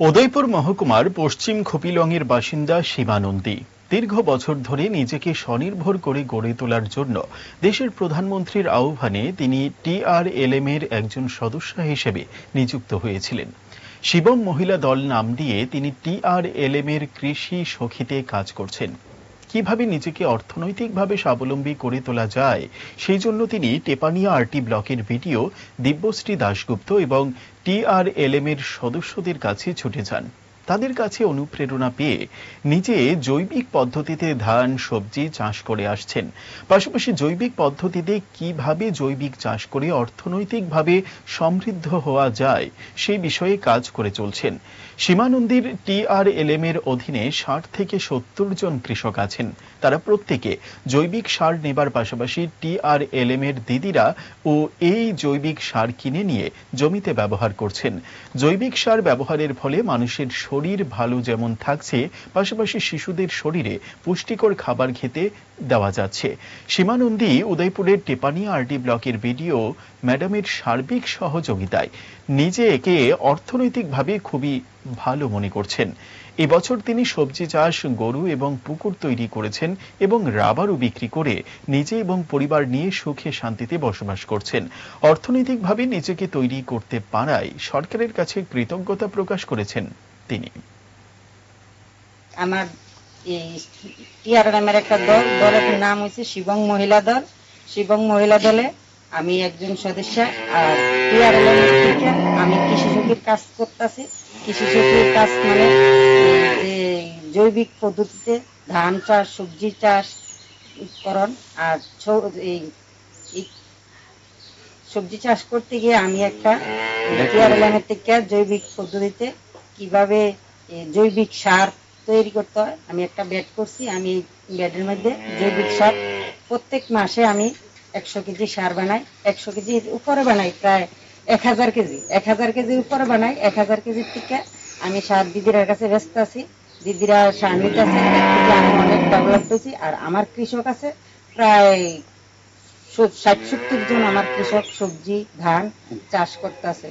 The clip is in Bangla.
উদয়পুর মহকুমার পশ্চিম খোপিলংয়ের বাসিন্দা সীমা নন্দী দীর্ঘ বছর ধরে নিজেকে স্বনির্ভর করে গড়ে তোলার জন্য দেশের প্রধানমন্ত্রীর আহ্বানে তিনি TRLM এর একজন সদস্য হিসেবে নিযুক্ত হয়েছিলেন। শিবম মহিলা দল নাম দিয়ে তিনি TRLM এর কৃষি সখীতে কাজ করছেন। কিভাবে নিজেকে অর্থনৈতিকভাবে স্বাবলম্বী করে তোলা যায় সেই জন্য তিনি টেপানিয়া RT ব্লকের ভিডিও দিব্যশ্রী দাশগুপ্ত এবং TRLM এর সদস্যদের কাছে ছুটে যান। তাদের কাছে অনুপ্রেরণা পেয়ে নিজে জৈবিক পদ্ধতিতে ধান সবজি চাষ করে আসছেন। পাশাপাশি জৈবিক পদ্ধতিতে কিভাবে জৈবিক চাষ করে অর্থনৈতিকভাবে সমৃদ্ধ হওয়া যায় সেই বিষয়ে কাজ করে চলছেন। সীমা নন্দীর TRLM এর অধীনে 60 থেকে 70 জন কৃষক আছেন। তারা প্রত্যেকে জৈবিক সার নেবার পাশাপাশি TRLM এর দিদিরা ও এই জৈবিক সার কিনে নিয়ে জমিতে ব্যবহার করছেন। জৈবিক সার ব্যবহারের ফলে মানুষের শরীর ভালো যেমন থাকছে, পাশাপাশি শিশুদের শরীরে পুষ্টিকর খাবার খেতে দেওয়া যাচ্ছে। সীমা নন্দী উদয়পুরের টেপানিয়া RT ব্লকের বিডিও ম্যাডামের সার্বিক সহযোগিতায় নিজে একে অর্থনৈতিকভাবে খুবই ভালো মনে করছেন। এবছর তিনি সবজি চাষ, গরু এবং পুকুর তৈরি করেছেন এবং রাবারও বিক্রি করে নিজে এবং পরিবার নিয়ে সুখে শান্তিতে বসবাস করছেন। অর্থনৈতিকভাবে নিজেকে তৈরি করতে পারায় সরকারের কাছে কৃতজ্ঞতা প্রকাশ করেছেন তিনি। আমার এই TRLM এর একটা দলের নাম হচ্ছে শিবং মহিলা দল। শিবং মহিলা দলে আমি একজন সদস্য। আর TRLM থেকে আমি কৃষি সখীর কাজ করতেছি। কৃষি সখীর কাজ মানে যে জৈবিক পদ্ধতিতে ধান চাষ, সবজি চাষ করণ। আর এই সবজি চাষ করতে গিয়ে আমি একটা TRLM এর থেকে জৈবিক পদ্ধতিতে কিভাবে জৈবিক সার তৈরি করতে হয় আমি একটা বেড করছি। আমি বেডের মধ্যে জৈবিক সার প্রত্যেক মাসে আমি 100 কেজি সার বানাই। 100 কেজির উপরে বানাই, প্রায় 1000 কেজি। 1000 কেজির উপরে বানাই। 1000 কেজির থেকে আমি সার দিদিরার কাছে ব্যস্ত আছি। দিদিরা সার নিতে আছে, আমি অনেক ডেভেলপ হয়েছি। আর আমার কৃষক আছে প্রায় 60-70 জন। আমার কৃষক সবজি ধান চাষ করতে আছে।